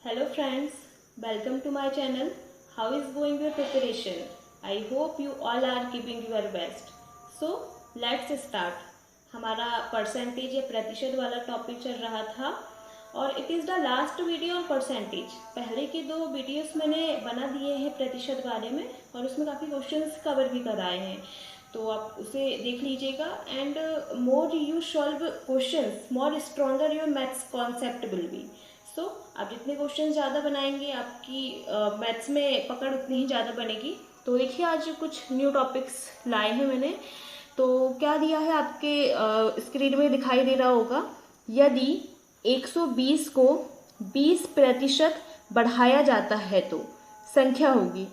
Hello friends, welcome to my channel. How is going your preparation? I hope you all are keeping your best. So let's start. हमारा percentage या प्रतिशत वाला topic चल रहा था और it is the last video on percentage. पहले के दो वीडियोस मैंने बना दिए हैं प्रतिशत बारे में और उसमें काफ़ी क्वेश्चंस कवर भी कराए हैं, तो आप उसे देख लीजिएगा। And more you solve questions more stronger your maths concept will be. So आप जितने क्वेश्चन ज़्यादा बनाएंगे आपकी मैथ्स में पकड़ उतनी ही ज़्यादा बनेगी। तो देखिए आज कुछ न्यू टॉपिक्स लाए हैं मैंने। तो क्या दिया है आपके स्क्रीन में दिखाई दे रहा होगा, यदि 120 को 20% बढ़ाया जाता है तो संख्या होगी।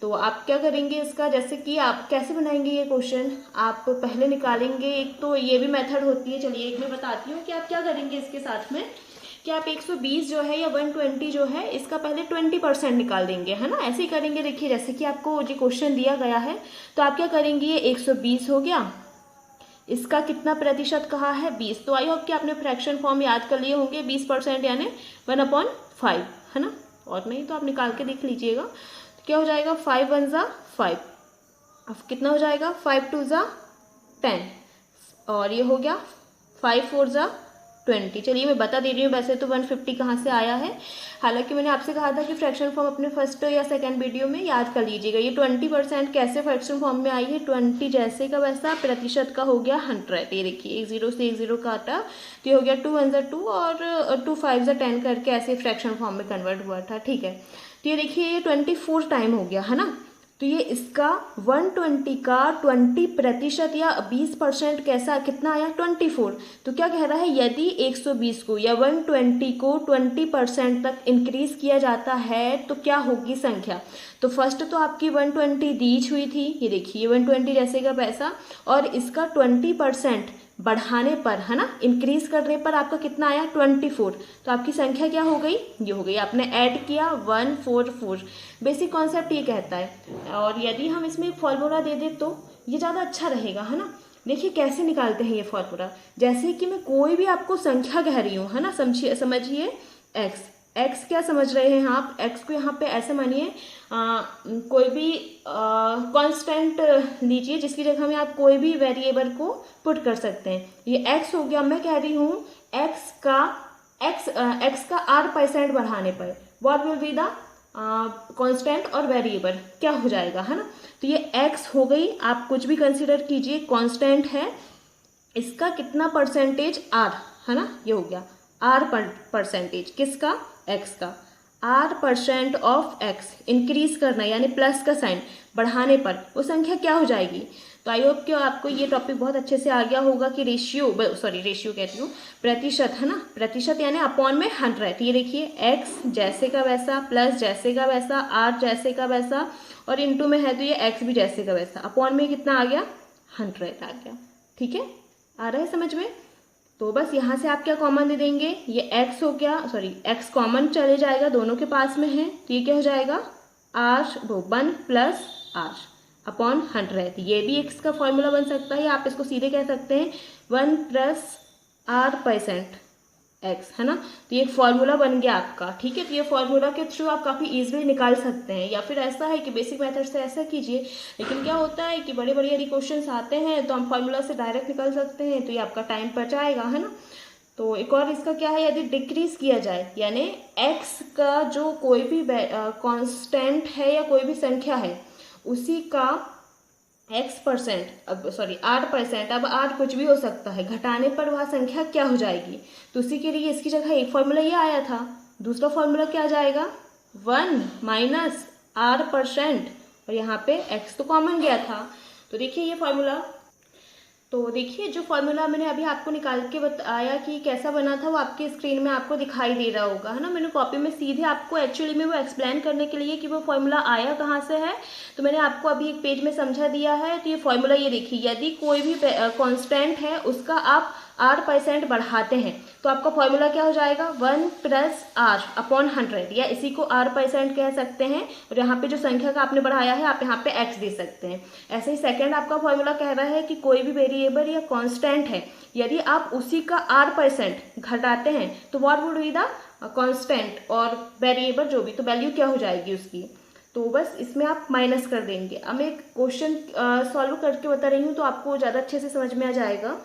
तो आप क्या करेंगे इसका, जैसे कि आप कैसे बनाएंगे ये क्वेश्चन, आप पहले निकालेंगे। एक तो ये भी मेथड होती है, चलिए एक मैं बताती हूँ कि आप क्या करेंगे इसके साथ में, कि आप 120 जो है या 120 जो है इसका पहले 20% निकाल देंगे, है ना। ऐसे ही करेंगे। देखिए जैसे कि आपको जो क्वेश्चन दिया गया है तो आप क्या करेंगे, ये 120 हो गया, इसका कितना प्रतिशत कहा है 20। तो आई होप कि आपने फ्रैक्शन फॉर्म याद कर लिए होंगे। 20% यानी 1/5, है ना। और नहीं तो आप निकाल के देख लीजिएगा। तो क्या हो जाएगा, 5 1 जा 5, अब कितना हो जाएगा 5 2 जा 10, और ये हो गया 5 4 जा 20। चलिए मैं बता दे रही हूँ, वैसे तो 150 कहाँ से आया है। हालांकि मैंने आपसे कहा था कि फ्रैक्शन फॉर्म अपने फर्स्ट या सेकंड वीडियो में याद कर लीजिएगा। ये 20% कैसे फ्रैक्शन फॉर्म में आई है, 20 जैसे का वैसा, प्रतिशत का हो गया 100। ये देखिए एक 0 से एक 0 काटा तो ये हो गया 2 1 जा 2 और 2 5 जा 10 करके ऐसे फ्रैक्शन फॉर्म में कन्वर्ट हुआ था। ठीक है, तो ये देखिए ये 24 टाइम हो गया, है ना। तो ये इसका 120 का 20% या 20% कैसा कितना आया 24। तो क्या कह रहा है, यदि 120 को या 120 को 20% तक इंक्रीज किया जाता है तो क्या होगी संख्या। तो फर्स्ट तो आपकी 120 दी हुई थी, ये देखिए 120 जैसे का पैसा, और इसका 20% बढ़ाने पर, है ना, इंक्रीज करने पर आपका कितना आया 24। तो आपकी संख्या क्या हो गई, ये हो गई। आपने ऐड किया 144। बेसिक कॉन्सेप्ट ये कहता है। और यदि हम इसमें एक फॉर्मूला दे दें तो ये ज़्यादा अच्छा रहेगा, है ना। देखिए कैसे निकालते हैं ये फॉर्मूला। जैसे कि मैं कोई भी आपको संख्या कह रही हूँ, है ना, समझिए एक्स क्या समझ रहे हैं आप, एक्स को यहाँ पे ऐसे मानिए कोई भी कांस्टेंट लीजिए जिसकी जगह में आप कोई भी वेरिएबल को पुट कर सकते हैं। ये एक्स हो गया, मैं कह रही हूँ एक्स का 8% बढ़ाने पर what will be the constant और वेरिएबल क्या हो जाएगा, है ना। तो ये एक्स हो गई, आप कुछ भी कंसिडर कीजिए, कांस्टेंट है, इसका कितना परसेंटेज आर, है ना, ये हो गया आर परसेंटेज किसका, एक्स का। R% ऑफ एक्स इंक्रीज करना यानी प्लस का साइन बढ़ाने पर वो संख्या क्या हो जाएगी। तो आई होप कि आपको ये टॉपिक बहुत अच्छे से आ गया होगा कि रेशियो कहती हूँ, प्रतिशत, है ना। प्रतिशत यानी अपॉन में 100। ये देखिए एक्स जैसे का वैसा प्लस जैसे का वैसा आर जैसे का वैसा और इनटू में है तो ये एक्स भी जैसे का वैसा, अपॉन में कितना आ गया 100 आ गया। ठीक है, आ रहा है समझ में। तो बस यहाँ से आप क्या कॉमन दे देंगे, ये एक्स हो गया, एक्स कॉमन चले जाएगा, दोनों के पास में है, तो ये क्या हो जाएगा आर 1 प्लस आर अपॉन 100। ये भी एक्स का फॉर्मूला बन सकता है, आप इसको सीधे कह सकते हैं 1 प्लस R% एक्स, है ना। तो ये फॉर्मूला बन गया आपका। ठीक है, तो ये फॉर्मूला के थ्रू आप काफ़ी इजीली निकाल सकते हैं, या फिर ऐसा है कि बेसिक मेथड से ऐसा कीजिए। लेकिन क्या होता है कि बड़े बड़े यदि क्वेश्चंस आते हैं तो हम फॉर्मूला से डायरेक्ट निकाल सकते हैं, तो ये आपका टाइम बचाएगा, है ना। तो एक और इसका क्या है, यदि डिक्रीज किया जाए यानी एक्स का जो कोई भी कॉन्स्टेंट है या कोई भी संख्या है उसी का R%, अब R कुछ भी हो सकता है, घटाने पर वह संख्या क्या हो जाएगी। तो उसी के लिए इसकी जगह एक फॉर्मूला ये आया था, दूसरा फॉर्मूला क्या आ जाएगा 1 माइनस R% और यहाँ पे x तो कॉमन गया था। तो देखिए ये फॉर्मूला, तो देखिए जो फॉर्मूला मैंने अभी आपको निकाल के बताया कि कैसा बना था वो आपके स्क्रीन में आपको दिखाई दे रहा होगा, है ना। मैंने कॉपी में सीधे आपको एक्चुअली में वो एक्सप्लेन करने के लिए कि वो फॉर्मूला आया कहाँ से है, तो मैंने आपको अभी एक पेज में समझा दिया है। तो ये फॉर्मूला ये देखिए, यदि कोई भी कांस्टेंट है उसका आप R% बढ़ाते हैं तो आपका फॉर्मूला क्या हो जाएगा 1 प्लस R अपॉन 100, या इसी को R% कह सकते हैं। और यहाँ पे जो संख्या का आपने बढ़ाया है आप यहाँ पे x दे सकते हैं। ऐसे ही सेकंड आपका फॉर्मूला कह रहा है कि कोई भी वेरिएबल या कांस्टेंट है, यदि आप उसी का R% घटाते हैं तो what would be the constant और वेरिएबल जो भी, तो वैल्यू क्या हो जाएगी उसकी, तो बस इसमें आप माइनस कर देंगे। अब मैं एक क्वेश्चन सॉल्व करके बता रही हूँ तो आपको ज़्यादा अच्छे से समझ में आ जाएगा।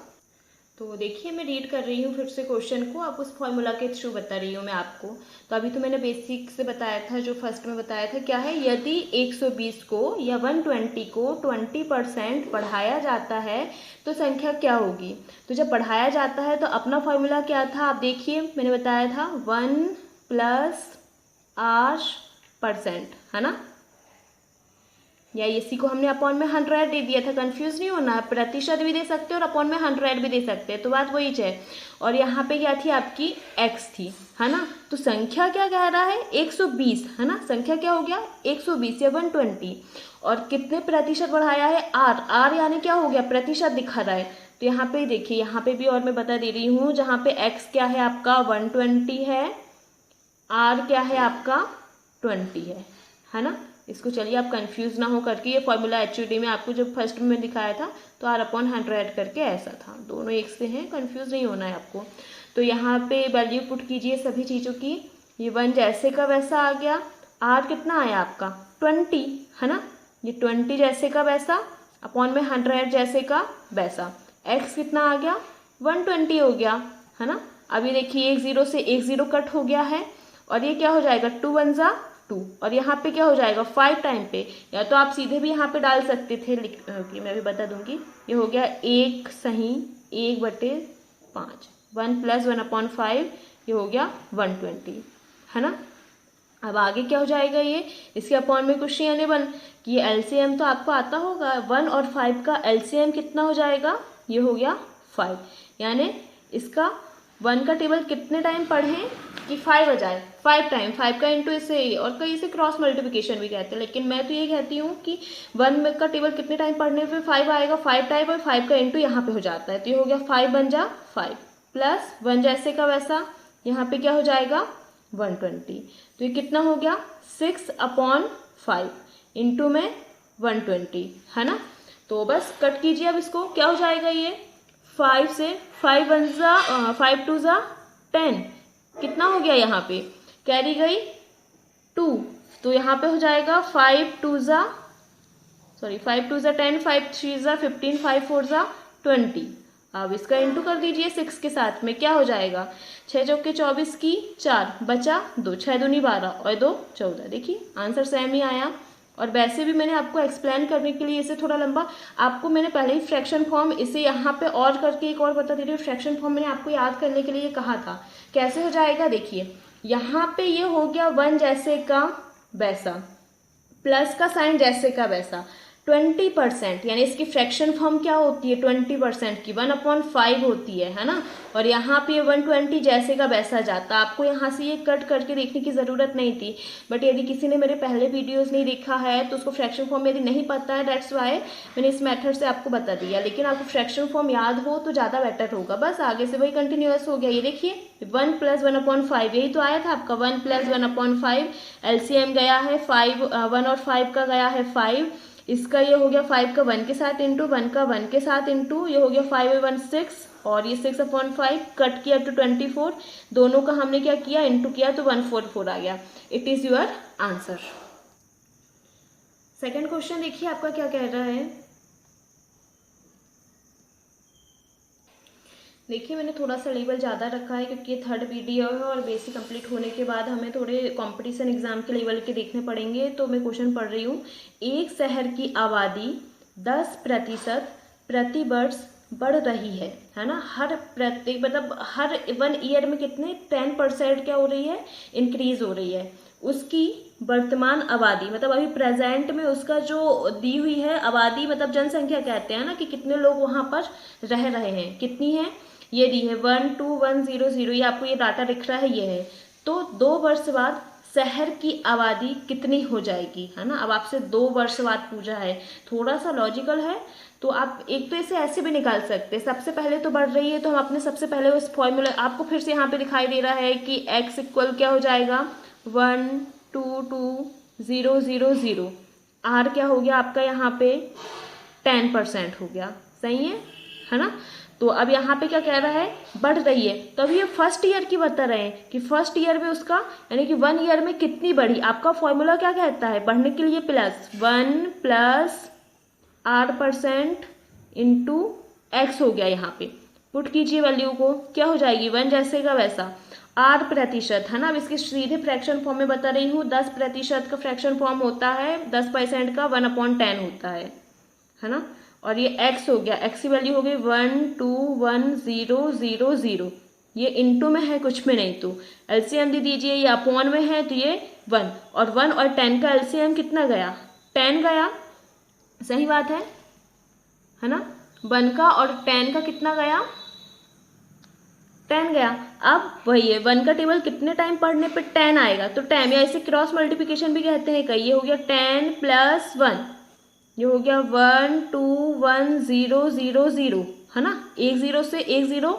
तो देखिए मैं रीड कर रही हूँ फिर से क्वेश्चन को, आप उस फॉर्मूला के थ्रू बता रही हूँ मैं आपको। तो अभी तो मैंने बेसिक से बताया था, जो फर्स्ट में बताया था क्या है, यदि 120 को या 120 को 20% बढ़ाया जाता है तो संख्या क्या होगी। तो जब बढ़ाया जाता है तो अपना फॉर्मूला क्या था, आप देखिए मैंने बताया था 1+r%, है ना, या इसी को हमने अपॉन में 100 दे दिया था। कंफ्यूज नहीं होना, प्रतिशत भी दे सकते हैं और अपॉन में 100 भी दे सकते हैं, तो बात वही है। और यहाँ पे क्या थी आपकी x थी, है ना। तो संख्या क्या कह रहा है 120, है ना, संख्या क्या हो गया 120 या 120, और कितने प्रतिशत बढ़ाया है r यानी क्या हो गया प्रतिशत दिखा रहा है। तो यहाँ पे देखिए, यहाँ पे भी और मैं बता दे रही हूँ, जहाँ पे x क्या है आपका 120 है, r क्या है आपका 20 है ना। इसको चलिए आप कंफ्यूज ना हो करके, ये फॉर्मूला एचयूडी में आपको जब फर्स्ट में दिखाया था तो r/100 करके ऐसा था, दोनों एक से हैं, कंफ्यूज नहीं होना है आपको। तो यहाँ पे वैल्यू पुट कीजिए सभी चीज़ों की, ये 1 जैसे का वैसा आ गया, r कितना आया आपका 20, है ना, ये 20 जैसे का वैसा अपॉन में 100 जैसे का वैसा, x कितना आ गया 120 हो गया, है ना। अभी देखिए 1 0 से 1 0 कट हो गया है, और ये क्या हो जाएगा 2 1 जा 2, और यहाँ पे क्या हो जाएगा 5 टाइम पे, या तो आप सीधे भी यहाँ पे डाल सकते थे, मैं भी बता दूंगी। ये हो गया 1 सही 1/5, 1 + 1/5, ये हो गया 120, है ना। अब आगे क्या हो जाएगा, ये इसके अपॉन में कुछ नहीं आने बन कि ये एलसीएम तो आपको आता होगा, 1 और 5 का एलसीएम कितना हो जाएगा, ये हो गया 5, यानी इसका 1 का टेबल कितने टाइम पढ़ें कि 5 आ जाए, 5 टाइम, 5 का इंटू इसे, और कई इसे क्रॉस मल्टीप्लिकेशन भी कहते हैं, लेकिन मैं तो ये कहती हूँ कि 1 का टेबल कितने टाइम पढ़ने पे 5 आएगा, 5 टाइम, और 5 का इंटू यहाँ पे हो जाता है, तो ये हो गया 5 बन जा 5 प्लस 1 जैसे का वैसा, यहाँ पे क्या हो जाएगा 120, तो ये कितना हो गया 6/5 इंटू में 120, है ना। तो बस कट कीजिए अब इसको, क्या हो जाएगा ये 5 से 5 1 जा 5 2 जा 10, कितना हो गया यहाँ पे कैरी गई 2, तो यहाँ पे हो जाएगा 5 2 जा 10, 5 3 जा 15, 5 4 जा 20। अब इसका इंटू कर दीजिए 6 के साथ में, क्या हो जाएगा 6 चौके 24 की 4 बचा 2, 6 दूनी 12 और 2 14, देखिए आंसर सेम ही आया। और वैसे भी मैंने आपको एक्सप्लेन करने के लिए इसे थोड़ा लंबा, आपको मैंने पहले ही फ्रैक्शन फॉर्म इसे यहाँ पे और करके एक और बता दे रही हूँ, फ्रैक्शन फॉर्म मैंने आपको याद करने के लिए कहा था, कैसे हो जाएगा देखिए, यहाँ पे ये हो गया 1 जैसे का वैसा, प्लस का साइन जैसे का वैसा, 20%, यानी इसकी फ्रैक्शन फॉर्म क्या होती है 20% की 1/5 होती है ना। और यहाँ पे 120 जैसे का वैसा जाता, आपको यहाँ से ये कट करके देखने की ज़रूरत नहीं थी, बट यदि किसी ने मेरे पहले वीडियोस नहीं देखा है तो उसको फ्रैक्शन फॉर्म यदि नहीं पता है, दैट्स वाई मैंने इस मेथड से आपको बता दिया, लेकिन आपको फ्रैक्शन फॉर्म याद हो तो ज़्यादा बेटर होगा। बस आगे से वही कंटिन्यूअस हो गया, ये देखिए 1 + 1/5 यही तो आया था आपका 1 + 1/5, एलसीएम गया है 5, 1 और 5 का गया है 5, इसका ये हो गया 5 का 1 के साथ इंटू, 1 का 1 के साथ इंटू, ये हो गया 5 × 1 6, और ये 6/5 कट किया तो 24, दोनों का हमने क्या किया इंटू किया तो 144 आ गया। It is your answer. Second question देखिए आपका क्या कह रहा है। देखिए मैंने थोड़ा सा लेवल ज़्यादा रखा है क्योंकि ये थर्ड वीडियो है और बेसिक कंप्लीट होने के बाद हमें थोड़े कंपटीशन एग्जाम के लेवल के देखने पड़ेंगे। तो मैं क्वेश्चन पढ़ रही हूँ, एक शहर की आबादी 10% प्रति वर्ष बढ़ रही है ना, हर प्रति मतलब हर 1 ईयर में कितने 10% क्या हो रही है इंक्रीज हो रही है। उसकी वर्तमान आबादी मतलब अभी प्रेजेंट में उसका जो दी हुई है आबादी मतलब जनसंख्या कहते हैं ना कि कितने लोग वहां पर रह रहे हैं, कितनी है ये दी है 12100, ये आपको ये डाटा दिख रहा है ये है। तो 2 वर्ष बाद शहर की आबादी कितनी हो जाएगी, है ना। अब आपसे 2 वर्ष बाद पूछा है, थोड़ा सा लॉजिकल है, तो आप एक तो इसे ऐसे भी निकाल सकते हैं, सबसे पहले तो बढ़ रही है तो हम अपने सबसे पहले उस फॉर्मूला आपको फिर से यहाँ पे दिखाई दे रहा है कि x इक्वल क्या हो जाएगा 122,000, r क्या हो गया आपका यहाँ पे 10% हो गया, सही है ना। तो अब यहाँ पे क्या कह रहा है, बढ़ रही है। तो अभी ये फर्स्ट ईयर की बता रहे हैं कि फर्स्ट ईयर में उसका यानी कि 1 ईयर में कितनी बढ़ी। आपका फॉर्मूला क्या कहता है, बढ़ने के लिए plus 1 plus R% into x हो गया। यहाँ पे पुट कीजिए वैल्यू को, क्या हो जाएगी 1 जैसे का वैसा R% है ना। अब इसके सीधे फ्रैक्शन फॉर्म में बता रही हूँ, 10% का फ्रैक्शन फॉर्म होता है, 10% का 1/10 होता है ना। और ये x हो गया, x की वैल्यू हो गई 121,000। ये इंटू में है, कुछ में नहीं, तो एलसीएम दे दीजिए। ये अपॉन में है तो ये 1 और 1 और 10 का एलसीएम कितना गया, 10 गया। सही बात है ना। 1 का और 10 का कितना गया, 10 गया। अब वही है, 1 का टेबल कितने टाइम पढ़ने पे 10 आएगा, तो 10 या इसे क्रॉस मल्टीप्लिकेशन भी कहते हैं कई। ये हो गया 10 + 1, ये हो गया 121,000 है ना। एक 0 से एक 0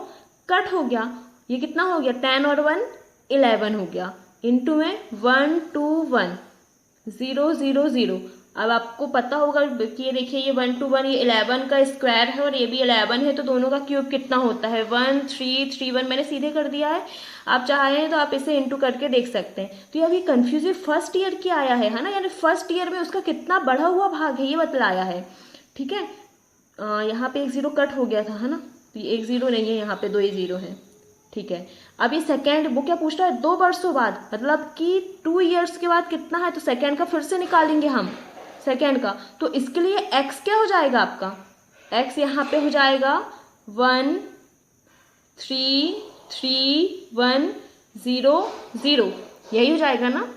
कट हो गया, ये कितना हो गया 10 और 1 11 हो गया। इंटू में 121,000। अब आपको पता होगा कि ये देखिए ये 121 ये 11 का स्क्वायर है और ये भी 11 है, तो दोनों का क्यूब कितना होता है 1331। मैंने सीधे कर दिया है, आप चाहें तो आप इसे इंटू करके देख सकते हैं। तो ये अभी कंफ्यूजिव फर्स्ट ईयर की आया है ना, यानी फर्स्ट ईयर में उसका कितना बढ़ा हुआ भाग है ये बतलाया है। ठीक है, यहाँ पे एक 0 कट हो गया था है ना, तो ये एक 0 नहीं है, यहाँ पे 2 0 है। ठीक है, अब ये सेकेंड वो क्या पूछ रहा है, 2 वर्षों बाद, मतलब कि 2 ईयर्स के बाद कितना है, तो सेकेंड का फिर से निकालेंगे हम सेकेंड का। तो इसके लिए x क्या हो जाएगा आपका, x यहाँ पे हो जाएगा 133,100, यही हो जाएगा ना।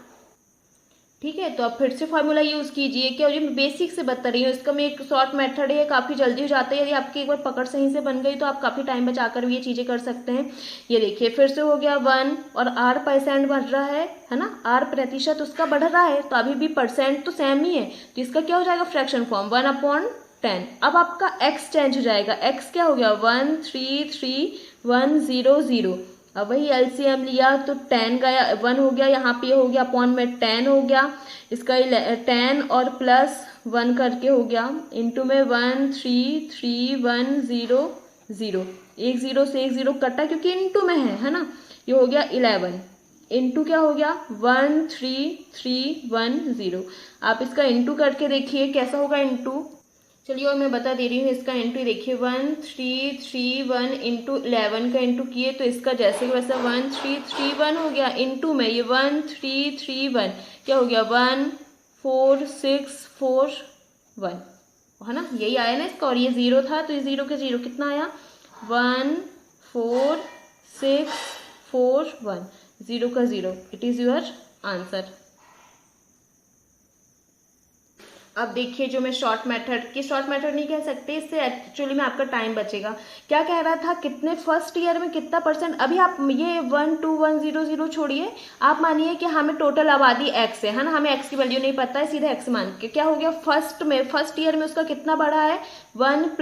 ठीक है, तो अब फिर से फॉर्मूला यूज कीजिए। क्या हो, मैं बेसिक से बता रही हूँ, इसका मैं एक शॉर्ट मेथड है, काफ़ी जल्दी हो जाता है। यदि आपकी एक बार पकड़ सही से बन गई तो आप काफ़ी टाइम बचाकर भी ये चीज़ें कर सकते हैं। ये देखिए फिर से हो गया 1 और R% बढ़ रहा है ना, R% उसका बढ़ रहा है, तो अभी भी परसेंट तो सेम ही है, तो इसका क्या हो जाएगा फ्रैक्शन फॉर्म 1/10। अब आपका x चेंज हो जाएगा, x क्या हो गया 133,100। अब वही एलसीएम लिया तो 10 गया, 1 हो गया, यहाँ पे हो गया अपॉन में 10 हो गया, इसका 10 और प्लस 1 करके हो गया, इंटू में 133,100। एक 0 से एक 0 कटा क्योंकि इंटू में है ना। ये हो गया 11 इंटू क्या हो गया 133,100। आप इसका इंटू करके देखिए कैसा होगा इंटू। चलिए और मैं बता दे रही हूँ इसका इंटू। देखिए 1331 इंटू 11 का इंटू किए तो इसका जैसे कि वैसा 1331 हो गया, इंटू में ये 1331 क्या हो गया 14641 है ना, यही आया ना इसका। और ये 0 था तो ये 0 के 0 कितना आया 14641, 0 का 0, इट इज़ योर आंसर। अब देखिए जो मैं शॉर्ट मेथड नहीं कह सकते, इससे एक्चुअली में आपका टाइम बचेगा। क्या कह रहा था, कितने फर्स्ट ईयर में कितना परसेंट। अभी आप ये 121,000 छोड़िए, आप मानिए कि हमें टोटल आबादी x है ना, हमें x की वैल्यू नहीं पता है, सीधे x मान के क्या हो गया फर्स्ट ईयर में उसका कितना बढ़ा है 1 +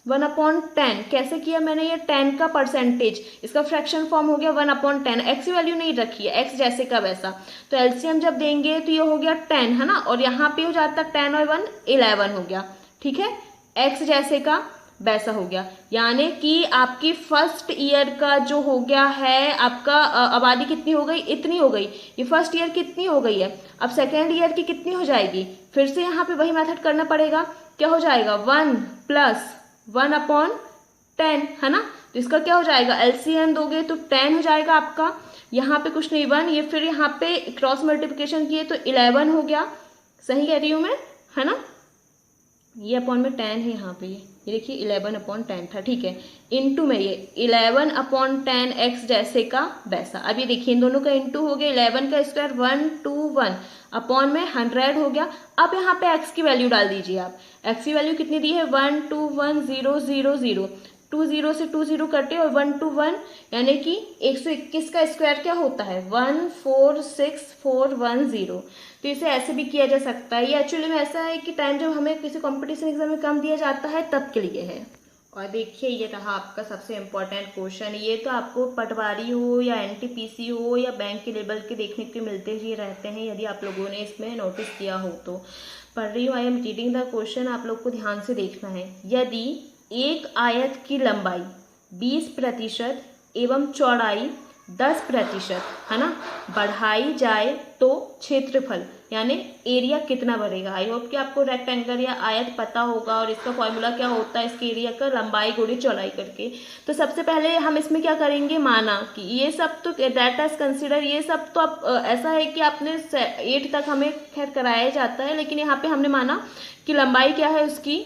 1/10। कैसे किया मैंने, ये 10 का परसेंटेज, इसका फ्रैक्शन फॉर्म हो गया 1/10। x की वैल्यू नहीं रखी है, x जैसे का वैसा, तो एलसीएम जब देंगे तो ये हो गया 10 है ना, और यहाँ पे हो जाता 10 और 1 11 हो गया। ठीक है, x जैसे का वैसा हो गया, यानी कि आपकी फर्स्ट ईयर का जो हो गया है आपका आबादी कितनी हो गई, इतनी हो गई। ये फर्स्ट ईयर कितनी हो गई है, अब सेकेंड ईयर की कितनी हो जाएगी, फिर से यहाँ पे वही मेथड करना पड़ेगा। क्या हो जाएगा 1 + 1/10 है ना, तो इसका क्या हो जाएगा एलसीएम दोगे तो 10 हो जाएगा आपका, यहाँ पे कुछ नहीं 1, ये फिर यहाँ पे क्रॉस मल्टीप्लिकेशन किए तो 11 हो गया। सही कह रही हूँ मैं है ना, ये अपॉन में 10 है यहाँ पे, ये देखिए 11/10 था। ठीक है, इंटू में ये 11/10 x जैसे का वैसा। अब ये देखिए इन दोनों का इंटू हो गया, 11 का स्क्वायर 121 अपॉन में 100 हो गया। अब यहाँ पे x की वैल्यू डाल दीजिए आप, x की वैल्यू कितनी दी है 121,000, 2 0 से 2 0 कटे और 121 यानी कि 121 का स्क्वायर क्या होता है 146,410। तो इसे ऐसे भी किया जा सकता है। ये एक्चुअली में ऐसा है कि टाइम जब हमें किसी कंपटीशन एग्जाम में कम दिया जाता है तब के लिए है। और देखिए ये रहा आपका सबसे इम्पोर्टेंट क्वेश्चन। ये तो आपको पटवारी हो या एनटीपीसी हो या बैंक के लेवल के देखने के मिलते ही रहते हैं, यदि आप लोगों ने इसमें नोटिस किया हो तो। पढ़ रही हूँ, I am reading the question, आप लोग को ध्यान से देखना है। यदि एक आयत की लंबाई 20% एवं चौड़ाई 10%, है ना, बढ़ाई जाए तो क्षेत्रफल यानी एरिया कितना बढ़ेगा। आई होप कि आपको रेक्टेंगल या आयत पता होगा और इसका फॉर्मूला क्या होता है इसके एरिया का, लंबाई गुणे चौड़ाई करके। तो सबसे पहले हम इसमें क्या करेंगे, माना कि ये सब तो दैट इज कंसिडर, ये सब तो आप ऐसा है कि आपने 8 तक हमें खैर कराया जाता है, लेकिन यहाँ पे हमने माना कि लंबाई क्या है उसकी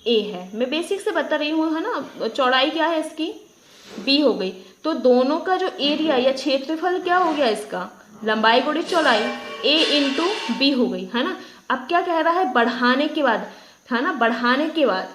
ए है, मैं बेसिक से बता रही हूँ, है ना, चौड़ाई क्या है इसकी बी हो गई। तो दोनों का जो एरिया या क्षेत्रफल क्या हो गया इसका, लंबाई गुणे चौड़ाई ए इंटू बी हो गई, है ना। अब क्या कह रहा है, बढ़ाने के बाद, है ना, बढ़ाने के बाद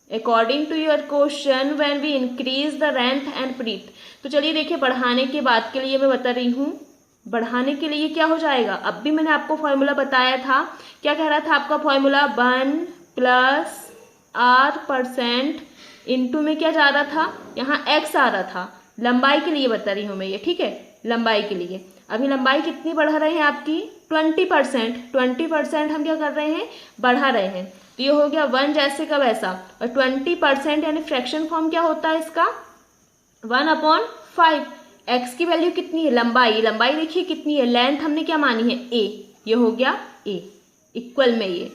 according to your question when we increase the length and breadth. तो चलिए देखिए, बढ़ाने के बाद के लिए मैं बता रही हूँ, बढ़ाने के लिए क्या हो जाएगा, अब भी मैंने आपको फॉर्मूला बताया था, क्या कह रहा था आपका फॉर्मूला, 1+r% इंटू में क्या जा रहा था, यहाँ x आ रहा था, लंबाई के लिए बता रही हूँ मैं ये, ठीक है, लंबाई के लिए। अभी लंबाई कितनी बढ़ा रहे हैं आपकी 20% हम क्या कर रहे हैं, बढ़ा रहे हैं। तो ये हो गया 1 जैसे का वैसा, और 20% यानी फ्रैक्शन फॉर्म क्या होता है इसका, 1/5। x की वैल्यू कितनी है, लंबाई देखिए कितनी है, लेंथ हमने क्या मानी है a, ये हो गया a इक्वल में ये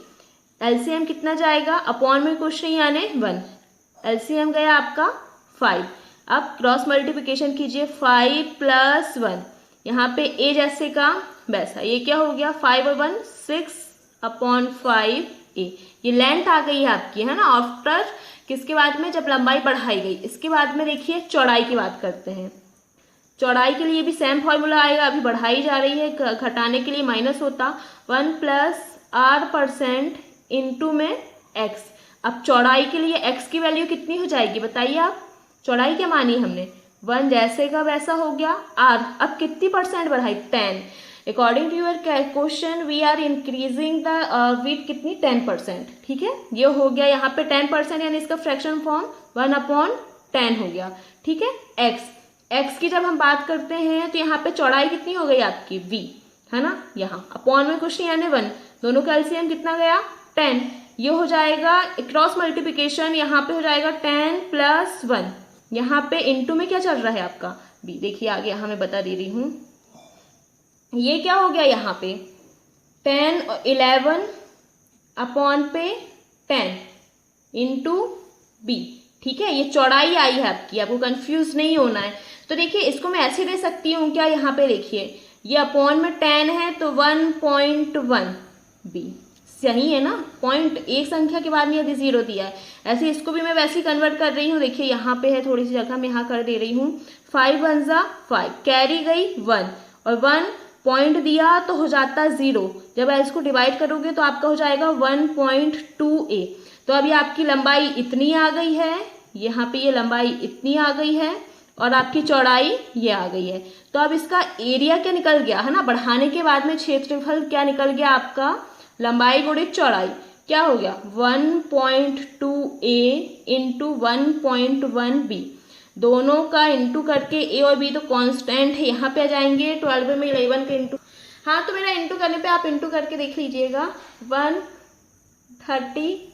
एलसीएम कितना जाएगा, अपॉन में कुछ नहीं आने 1, एलसीएम गया आपका 5। अब क्रॉस मल्टीप्लिकेशन कीजिए, 5 + 1, यहाँ पे a जैसे का वैसा, ये क्या हो गया 5 और 1 6/5a, ये लेंथ आ गई है आपकी, है ना, आफ्टर किसके बाद में, जब लंबाई बढ़ाई गई। इसके बाद में देखिए चौड़ाई की बात करते हैं, चौड़ाई के लिए भी सेम फॉर्मूला आएगा, अभी बढ़ाई जा रही है, घटाने के लिए माइनस होता, 1+r% इंटू में x। अब चौड़ाई के लिए x की वैल्यू कितनी हो जाएगी बताइए आप, चौड़ाई क्या मानी हमने, 1 जैसे का वैसा हो गया r, अब कितनी परसेंट बढ़ाई, 10। According to your question we are increasing the width कितनी 10%, ठीक है, ये हो गया यहाँ पे 10%, यानी इसका फ्रैक्शन फॉर्म 1/10 हो गया, ठीक है। x की जब हम बात करते हैं तो यहाँ पे चौड़ाई कितनी हो गई आपकी v, है ना, यहाँ अपॉन में कुछ नहीं यानी 1, दोनों का एलसीएम कितना गया 10, ये हो जाएगा क्रॉस मल्टीप्लिकेशन, यहाँ पे हो जाएगा 10 + 1, यहाँ पे इंटू में क्या चल रहा है आपका b, देखिए आगे यहाँ मैं बता दे रही हूँ, ये क्या हो गया यहाँ पे 10 और 11 अपॉन पे 10 इंटू b, ठीक है, ये चौड़ाई आई है आपकी, आपको कंफ्यूज नहीं होना है। तो देखिए इसको मैं ऐसे दे सकती हूँ क्या, यहाँ पे देखिए ये अपॉन में 10 है तो 1.1 b, सही है ना, पॉइंट एक संख्या के बाद में यदि 0 दिया है, ऐसे इसको भी मैं वैसे ही कन्वर्ट कर रही हूँ, देखिए यहाँ पे है थोड़ी सी जगह मैं यहाँ कर दे रही हूँ, 5 × 1 = 5, कैरी गई 1 और 1 पॉइंट दिया तो हो जाता 0, जब इसको डिवाइड करोगे तो आपका हो जाएगा 1.2a। तो अभी आपकी लंबाई इतनी आ गई है, यहाँ पे ये लंबाई इतनी आ गई है और आपकी चौड़ाई ये आ गई है। तो अब इसका एरिया क्या निकल गया, है ना, बढ़ाने के बाद में क्षेत्रफल क्या निकल गया आपका, लंबाई गुणे चौड़ाई क्या हो गया 1.2a इंटू 1.1b, दोनों का इंटू करके a और b तो कांस्टेंट है, यहाँ पे आ जाएंगे 12 में 11 का इंटू, हाँ तो मेरा इंटू करने पे आप इंटू करके देख लीजिएगा 132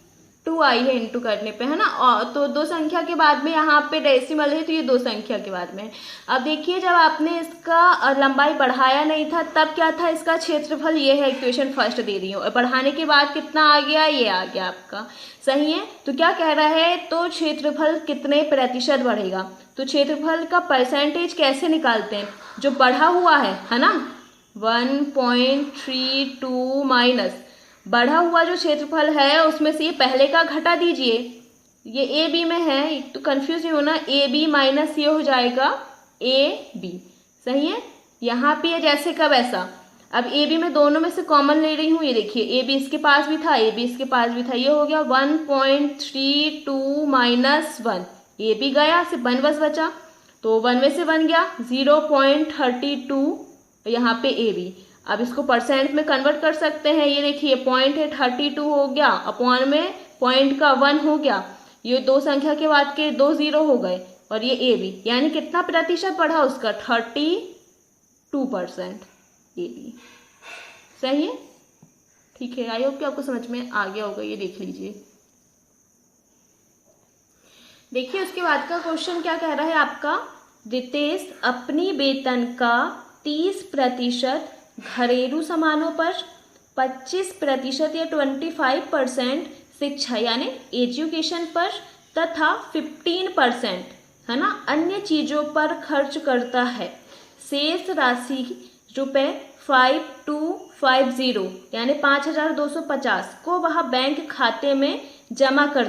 आई है इंटू करने पे, है ना, और तो 2 संख्या के बाद में यहाँ पे डेसिमल है तो ये 2 संख्या के बाद में। अब देखिए जब आपने इसका लंबाई बढ़ाया नहीं था तब क्या था, इसका क्षेत्रफल ये है, इक्वेशन फर्स्ट दे रही हूँ, और बढ़ाने के बाद कितना आ गया, ये आ गया आपका, सही है। तो क्या कह रहा है, तो क्षेत्रफल कितने प्रतिशत बढ़ेगा, तो क्षेत्रफल का परसेंटेज कैसे निकालते हैं, जो बढ़ा हुआ है ना 1.32 माइनस बढ़ा हुआ जो क्षेत्रफल है उसमें से ये पहले का घटा दीजिए, ये ए बी में है तो कंफ्यूज नहीं होना, ए बी माइनस ये हो जाएगा ए बी, सही है, यहाँ पे ये जैसे का वैसा। अब ए बी में दोनों में से कॉमन ले रही हूँ, ये देखिए ए बी इसके पास भी था, ए बी इसके पास भी था, ये हो गया 1.32 माइनस 1, ए बी गया सिर्फ 1 बस बचा, तो 1 में से 1 गया 0.32, यहाँ पे ए बी। अब इसको परसेंट में कन्वर्ट कर सकते हैं, ये देखिए पॉइंट है 32 हो गया, अपॉन में पॉइंट का 1 हो गया, ये 2 संख्या के बाद के 2 0 हो गए, और ये ए बी यानी कितना प्रतिशत बढ़ा उसका 32% ए बी, सही है, ठीक है। आई होप कि आपको समझ में आ गया होगा, ये देख लीजिए। देखिए उसके बाद का क्वेश्चन क्या कह रहा है आपका, रितेश अपनी वेतन का 30% घरेलू सामानों पर, 25% या 25% शिक्षा यानी एजुकेशन पर तथा 15% है ना अन्य चीजों पर खर्च करता है। शेष राशि ₹5250 यानी 5250 को वह बैंक खाते में जमा कर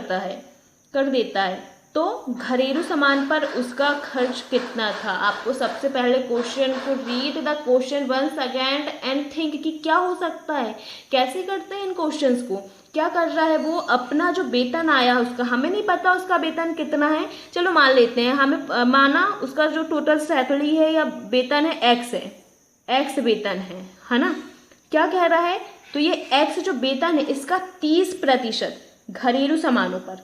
देता है, तो घरेलू सामान पर उसका खर्च कितना था। आपको सबसे पहले क्वेश्चन को read the question once again and think कि क्या हो सकता है, कैसे करते हैं इन क्वेश्चंस को। क्या कर रहा है वो, अपना जो वेतन आया उसका, हमें नहीं पता उसका वेतन कितना है, चलो मान लेते हैं, हमें माना उसका जो टोटल सैलरी है या वेतन है एक्स है, एक्स वेतन है ना। क्या कह रहा है, तो ये एक्स जो वेतन है इसका 30% घरेलू सामानों पर,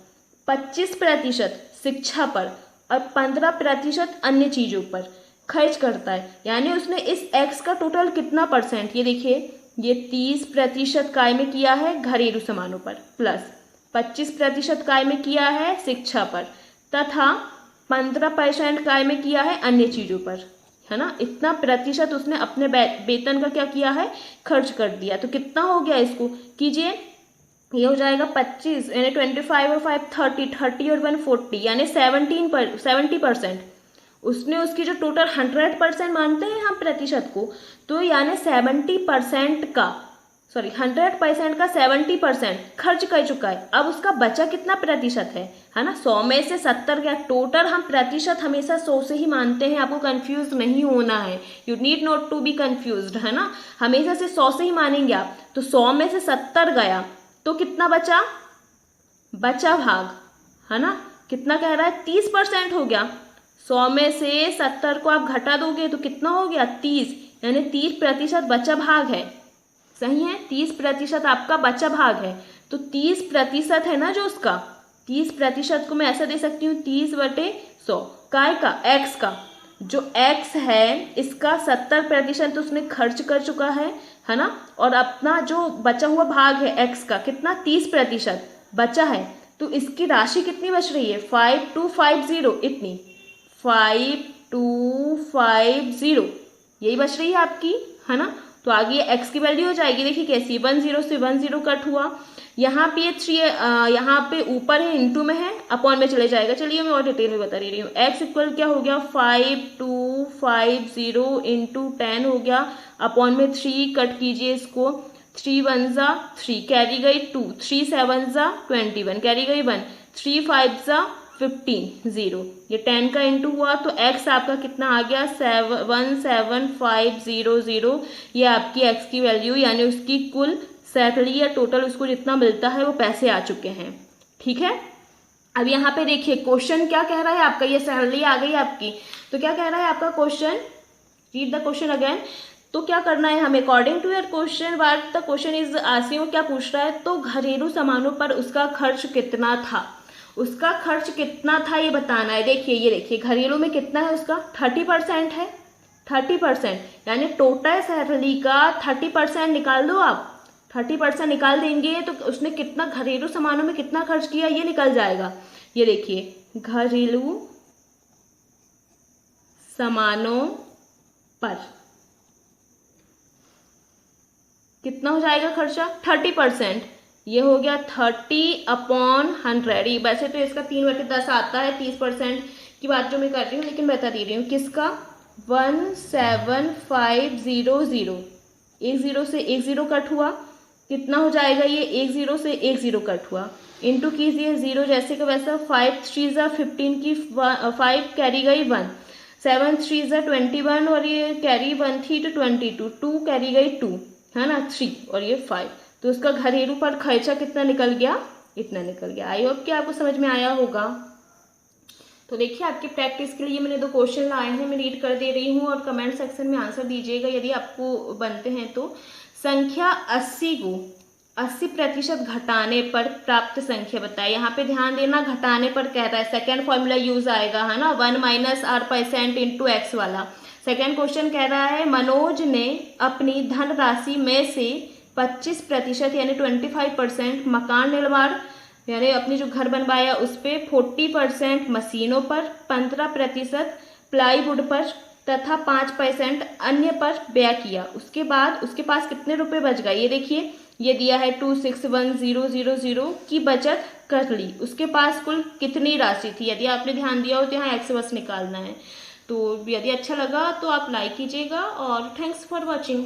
25% शिक्षा पर और 15% अन्य चीजों पर खर्च करता है। यानी उसने इस एक्स का टोटल कितना परसेंट, ये देखिए ये 30% काय में किया है घरेलू सामानों पर, प्लस 25% काय में किया है शिक्षा पर तथा 15% काय में किया है अन्य चीजों पर, है ना। इतना प्रतिशत उसने अपने वेतन का क्या किया है, खर्च कर दिया। तो कितना हो गया, इसको कीजिए, ये हो जाएगा 25 यानी 25 और 5 30 और 1 40 यानी 70%। उसने उसकी जो टोटल 100% मानते हैं हम प्रतिशत को, तो यानी 70% का 100% का 70% खर्च कर चुका है। अब उसका बचा कितना प्रतिशत है ना, 100 में से 70 का टोटल। हम प्रतिशत हमेशा 100 से ही मानते हैं, आपको कंफ्यूज नहीं होना है, you need not to be confused, है ना। हमेशा से 100 से ही मानेंगे आप। तो 100 में से 70 गया तो कितना बचा भाग, है ना। कितना कह रहा है, 30% हो गया। 100 में से 70 को आप घटा दोगे तो कितना हो गया, 30 यानी 30% बचा भाग है। सही है, 30% आपका बचा भाग है। तो 30% है ना जो उसका, 30% को मैं ऐसा दे सकती हूँ 30/100 काय का, एक्स का। जो एक्स है इसका 70% उसने खर्च कर चुका है ना। और अपना जो बचा हुआ भाग है एक्स का कितना, 30% बचा है। तो इसकी राशि कितनी बच रही है, 5250, इतनी 5250 यही बच रही है आपकी, है ना। तो आगे एक्स की वैल्यू हो जाएगी, देखिए कैसी, 10 से 10 कट हुआ, यहाँ पे 3 यहाँ पे ऊपर है इंटू में है, अपॉन में चले जाएगा। चलिए मैं और डिटेल में बता रही हूँ। एक्स इक्वल क्या हो गया, 5250 इंटू 10 हो गया, अपॉन में 3 कट कीजिए इसको, 3 1 जा 3 कैरी गई 2, 3 7 जा 21 कैरी गई 1, 3 5 जा 15 0, ये 10 का इंटू हुआ तो x आपका कितना आ गया 17500। ये आपकी x की वैल्यू यानी उसकी कुल सैलरी या टोटल उसको जितना मिलता है वो पैसे आ चुके हैं। ठीक है, अब यहाँ पे देखिए क्वेश्चन क्या कह रहा है आपका, ये सैलरी आ गई आपकी, तो क्या कह रहा है आपका question, read the question again. तो क्या करना है हमें, according to your question what the question is asking, क्या पूछ रहा है, तो घरेलू सामानों पर उसका खर्च कितना था, उसका खर्च कितना था ये बताना है। देखिए ये देखिए घरेलू में कितना है उसका, 30% है, 30% यानी टोटल सैलरी का 30% निकाल दो आप, 30% निकाल देंगे तो उसने कितना घरेलू सामानों में कितना खर्च किया ये निकल जाएगा। ये देखिए घरेलू सामानों पर कितना हो जाएगा खर्चा, 30%, ये हो गया 30/100। वैसे तो इसका 3/10 आता है, 30% की बात जो मैं कर रही हूँ, लेकिन बता दे रही हूँ किसका, 17500, 10 से 10 कट हुआ, कितना हो जाएगा ये, 10 से 10 कट हुआ, इंटू कीजिए 0 जैसे का वैसा, 5 3 जा 15 की 5 कैरी गई 1, 7 3 जा 21 और ये कैरी 1 थी तो 22, 2 कैरी गई 2, है ना, 3 और ये 5, तो उसका घरेलू पर खर्चा कितना निकल गया, इतना निकल गया। आई होप कि आपको समझ में आया होगा। तो देखिए आपकी प्रैक्टिस के लिए मैंने 2 क्वेश्चन लाए हैं, मैं रीड कर दे रही हूँ और कमेंट सेक्शन में आंसर दीजिएगा यदि आपको बनते हैं तो। संख्या 80 को 80% घटाने पर प्राप्त संख्या बताए। यहाँ पे ध्यान देना, घटाने पर कह रहा है, सेकेंड फॉर्मूला यूज आएगा, है ना, 1 - R% इंटू एक्स वाला। सेकेंड क्वेश्चन कह रहा है मनोज ने अपनी धनराशि में से 25% यानी 25% मकान निर्माण यानी अपनी जो घर बनवाया उस पर 40% मशीनों पर, 15% प्लाईवुड पर तथा 5% अन्य पर व्यय किया। उसके बाद उसके पास कितने रुपए बच गए ये देखिए, ये दिया है 261000 की बचत कर ली। उसके पास कुल कितनी राशि थी, यदि आपने ध्यान दिया हो तो यहाँ एक्स बस निकालना है। तो यदि अच्छा लगा तो आप लाइक कीजिएगा और थैंक्स फॉर वॉचिंग।